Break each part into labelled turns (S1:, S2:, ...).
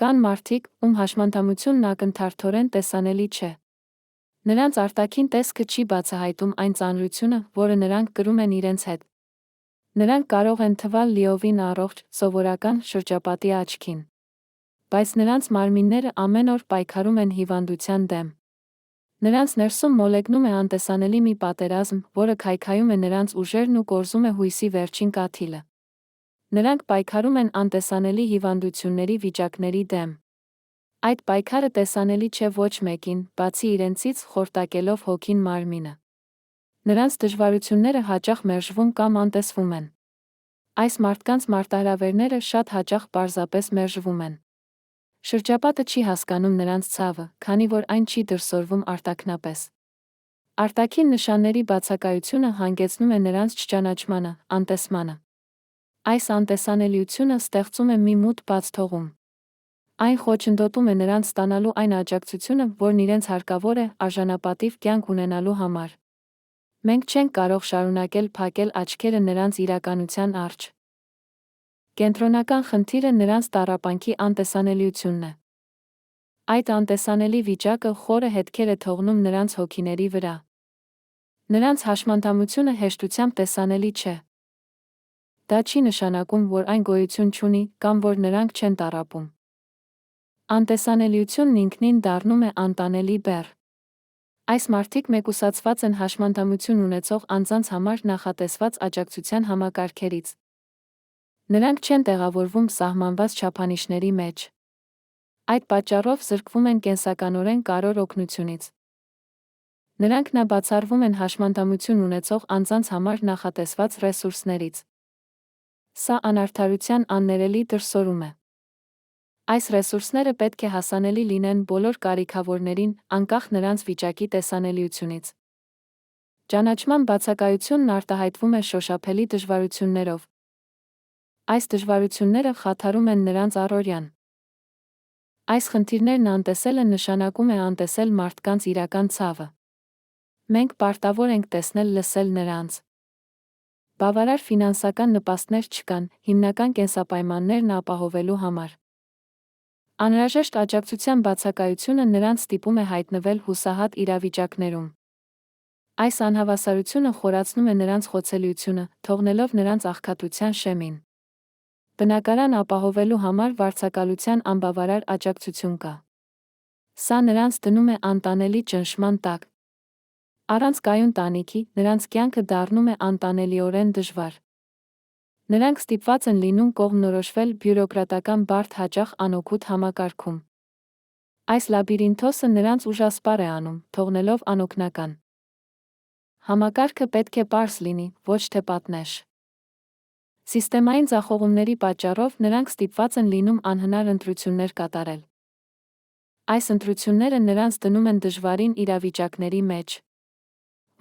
S1: Կան մարդիկ, ում հաշմանդամությունն ակնթարթորեն տեսանելի չէ։ Նրանց արտաքին տեսքը չի բացահայտում այն ծանրությունը, որը նրանք կրում են իրենց հետ։ Նրանք կարող են թվալ լիովին առողջ, սովորական շրջապատի աչքին։ Բայց նրանց մարմինները ամեն օր պայքարում են հիվանդության դեմ։ Նրանց ներսում մոլեգնում է անտեսանելի մի պատերազմ, որը քայքայում է նրանց ուժերն ու կորզում է հույսի վերջին կաթիլը։ Նրանք պայքարում են անտեսանելի հիվանդությունների վիճակների դեմ։ Այդ պայքարը տեսանելի չէ ոչ մեկին, բացի իրենցից խորտակելով հոգին մարմինը։ Նրանց դժվարությունները հաճախ մերժվում կամ անտեսվում են։ Այս մարդկանց մարտահրավերները շատ հաճախ պարզապես մերժվում են։ Շրջապատը չի հասկանում նրանց ցավը, քանի որ այն չի դրսևորվում արտաքնապես։ Արտաքին նշանների բացակայությունը հանգեցնում է նրանց չճանաչմանը, անտեսմանը։ Այս անտեսանելիությունը ստեղծում է մի մութ բաց թողում։ Այն խոչընդոտում է նրանց ստանալու այն աջակցությունը, որն իրենց հարկավոր է արժանապատիվ կյանք ունենալու համար։ Մենք չենք կարող շարունակել փակել աչքերը նրանց իրականության առջ։ Կենտրոնական խնդիրը նրանց տառապանքի անտեսանելիությունն է։ Այդ անտեսանելի վիճակը խորը հետքեր է թողնում նրանց հոգիների վրա։ Նրանց հաշմանդամությունը հեշտությամբ տեսանելի չէ։ Դա չի նշանակում, որ այն գոյություն չունի, կամ որ նրանք չեն տառապում։ Անտեսանելիությունն ինքնին դառնում է անտանելի բեռ։ Այս մարդիկ մեկուսացված են հաշմանդամություն ունեցող անձանց համար նախատեսված աջակցության համակարգերից։ Նրանք չեն տեղավորվում սահմանված չափանիշների մեջ։ Այդ պատճառով զրկվում են կենսականորեն կարևոր օգնությունից։ Նրանք բացառվում են հաշմանդամություն ունեցող անձանց համար նախատեսված ռեսուրսներից։ Սա անարդարության աններելի դրսևորում է։ Այս ռեսուրսները պետք է հասանելի լինեն բոլոր կարիքավորներին, անկախ նրանց վիճակի տեսանելիությունից։ Ճանաչման բացակայությունն արտահայտվում է շոշափելի դժվարություններով։ Այս դժվարությունները խաթարում են նրանց առօրյան։ Այս խնդիրներն անտեսելը նշանակում է անտեսել մարդկանց իրական ցավը։ Մենք պարտավոր ենք տեսնել-լսել նրանց։ Բավարար ֆինանսական նպաստներ չկան, հիմնական կենսապայմաններն ապահովելու համար։ Անհրաժեշտ աջակցության բացակայությունը նրանց ստիպում է հայտնվել հուսահատ իրավիճակներում։ Այս անհավասարությունը խորացնում է նրանց խոցելիությունը, թողնելով նրանց աղքատության շեմին։ Բնակարան ապահովելու համար վարձակալության անբավարար աջակցություն կա։ Սա նրանց դնում է անտանելի ճնշման տակ։ Առանց կայուն տանիքի, նրանց կյանքը դառնում է անտանելիորեն դժվար։ Նրանք ստիպված են լինում կողմնորոշվել բյուրոկրատական բարդ հաճախ անօգուտ համակարգում։ Այս լաբիրինթոսը նրանց ուժասպառ է անում, թողնելով անօգնական։ Համակարգը պետք է պարզ լինի, ոչ թե պատնեշ։ Սիստեմային ձախողումների պատճառով նրանք ստիպված են լինում անհնար ընտրություններ կատարել։ Այս ընտրությունները նրանց դնում են դժվարին իրավիճակների մեջ։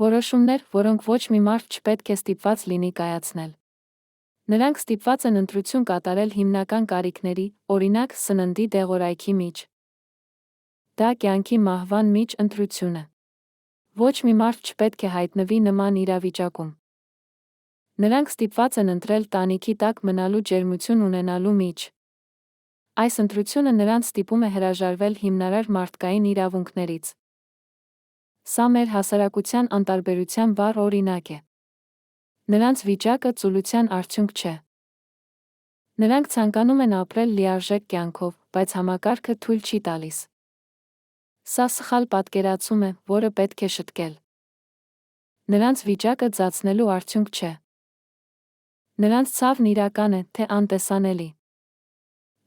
S1: Որոշումներ, որոնք ոչ մի մարդ չպետք է ստիպված լինի կայացնել։ Նրանք ստիպված են ընտրություն կատարել հիմնական կարիքների, օրինակ, սննդի դեղորայքի միջ։ Դա կյանքի մահվան միջ ընտրություն է։ Ոչ մի մարդ չպետք է հայտնվի նման իրավիճակում։ Նրանք ստիպված են ընտրել տանիքի տակ մնալու ջերմություն ունենալու միջ։ Այս ընտրությունը նրանց ստիպում է հրաժարվել հիմնարար մարդկային իրավունքներից։ Սա մեր հասարակության անտարբերության վառ օրինակ է։ Նրանց վիճակը ծուլության արդյունք չէ։ Նրանք ցանկանում են ապրել լիարժեք կյանքով, բայց համակարգը թույլ չի տալիս։ Սա սխալ պատկերացում է, որը պետք է շտկել։ Նրանց վիճակը ձացնելու արդյունք չէ։ Նրանց ցավն իրական է, թե անտեսանելի։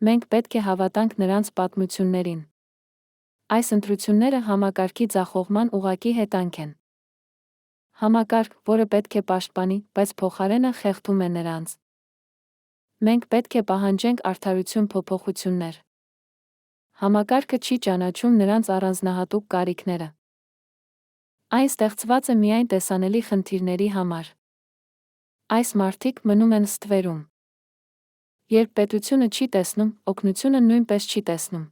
S1: Մենք պետք է հավատանք նրանց պատմություններին։ Այս ընտրությունները համակարգի ձախողման ուղղակի հետանք են։ Համակարգ, որը պետք է պաշտպանի, բայց փոխարենը խեղդում է նրանց։ Մենք պետք է պահանջենք արդարություն փոփոխություններ։ Համակարգը չի ճանաչում նրանց առանձնահատուկ կարիքները։ Այն ստեղծված է միայն տեսանելի խնդիրների համար։ Այս մարդիկ մնում են ստվերում։ Երբ պետությունը չի տեսնում, օգնությունը նույնպես չի տեսնում։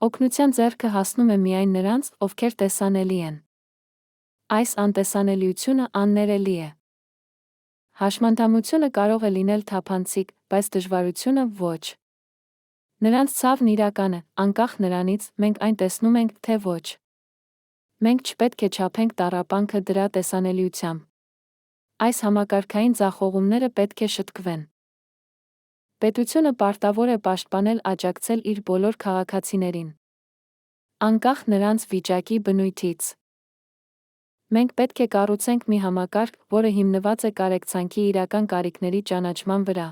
S1: Օգնության ձեռքը հասնում է միայն նրանց, ովքեր տեսանելի են։ Այս անտեսանելիությունը աններելի է։ Հաշմանդամությունը կարող է լինել թափանցիկ, բայց դժվարությունը ոչ։ Նրանց ցավն իրական է, անկախ նրանից, մենք այն տեսնում ենք, թե ոչ։ Մենք չպետք է չափենք տառապանքը դրա տեսանելիությամբ։ Այս համակարգային ձախողումները պետք է շտկվեն։ Պետությունը պարտավոր է պաշտպանել աջակցել իր բոլոր քաղաքացիներին, անկախ նրանց վիճակի բնույթից։ Մենք պետք է կառուցենք մի համակարգ, որը հիմնված է կարեկցանքի իրական կարիքների ճանաչման վրա։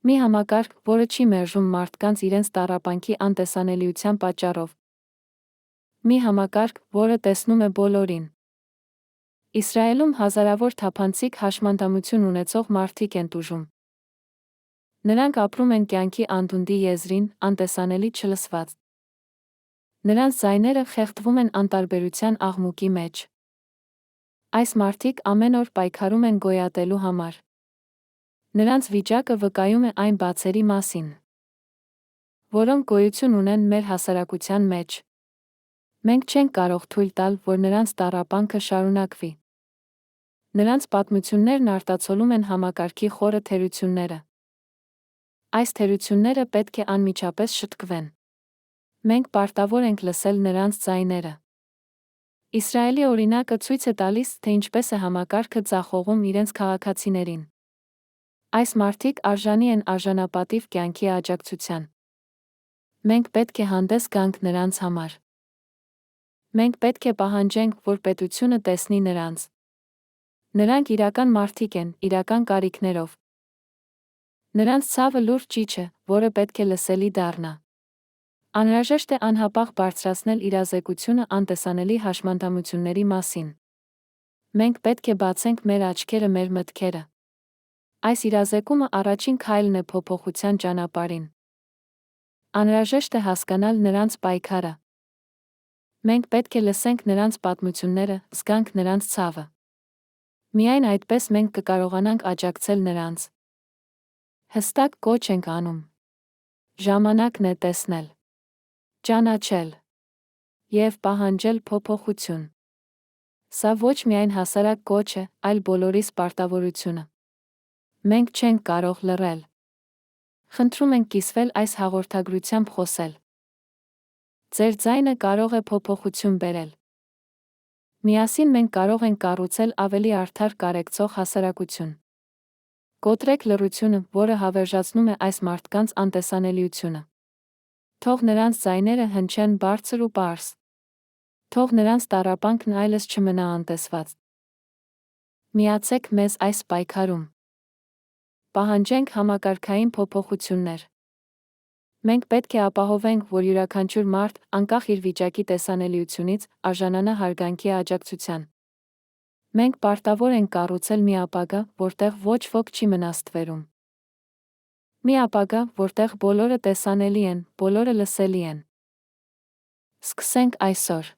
S1: Մի համակարգ, որը չի մերժում մարդկանց իրենց տառապանքի անտեսանելիության պատճառով։ Մի համակարգ, որը տեսնում է բոլորին։ Իսրայելում հազարավոր թափանցիկ հաշմանդամություն ունեցող մարդիկ են տուժում։ Նրանք ապրում են կյանքի անդունդի եզրին, անտեսանելի չլսված։ Նրանց ձայները խեղդվում են անտարբերության աղմուկի մեջ։ Այս մարդիկ ամեն օր պայքարում են գոյատելու համար։ Նրանց վիճակը վկայում է այն բացերի մասին, որոնք գոյություն ունեն մեր հասարակության մեջ։ Մենք չենք կարող թույլ տալ, որ նրանց տառապանքը շարունակվի։ Նրանց պատմություններն արտացոլում են համակարգի խորը թերությունները։ Այս թերությունները պետք է անմիջապես շտկվեն։ Մենք պարտավոր ենք լսել նրանց ձայները։ Իսրայելի օրինակը ցույց է տալիս, թե ինչպես է համակարգը ձախողում իրենց քաղաքացիներին։ Այս մարդիկ արժանի են արժանապատիվ կյանքի աջակցության։ Մենք պետք է հանդես գանք նրանց համար։ Մենք պետք է պահանջենք, որ պետությունը տեսնի նրանց։ Նրանք իրական մարդիկ են, իրական կարիքներով։ Նրանց ցավը լուրջ ճիչ է, որը պետք է լսելի դառնա։ Անհրաժեշտ է անհապաղ բարձրացնել իրազեկությունը անտեսանելի հաշմանդամությունների մասին։ Մենք պետք է բացենք մեր աչքերը, մեր մտքերը։ Այս իրազեկումը առաջին քայլն է փոփոխության ճանապարհին։ Անհրաժեշտ է հասկանալ նրանց պայքարը։ Մենք պետք է լսենք նրանց պատմությունները, զգանք նրանց ցավը։ Միայն այդպես մենք կկարողանանք աջակցել նրանց։ Հստակ կոչ ենք անում։ Ժամանակն է տեսնել, ճանաչել և պահանջել փոփոխություն։ Սա ոչ միայն հասարակ կոչ է, այլ բոլորիս պարտավորությունը։ Մենք չենք կարող լռել։ Խնդրում ենք կիսվել այս հաղորդագրությամբ խոսել։ Ձեր ձայնը կարող է փոփոխություն բերել։ Միասին մենք կարող ենք կառուցել ավելի արդար կարեկցող հասարակություն։ Կոտրեք լռությունը, որը հավերժացնում է այս մարդկանց անտեսանելիությունը։ Թող նրանց ձայները հնչեն բարձր ու պարզ։ Թող նրանց տառապանքն այլևս չմնա անտեսված։ Միացեք մեզ այս պայքարում։ Պահանջենք համակարգային փոփոխություններ։ Մենք պետք է ապահովենք, որ յուրաքանչյուր մարդ, անկախ իր վիճակի տեսանելիությունից, արժանանա հարգանքի աջակցության։ Մենք պարտավոր ենք կառուցել մի ապագա, որտեղ ոչ ոք չի մնա ստվերում։ Մի ապագա, որտեղ բոլորը տեսանելի են, բոլորը լսելի են։ Սկսենք այսօր։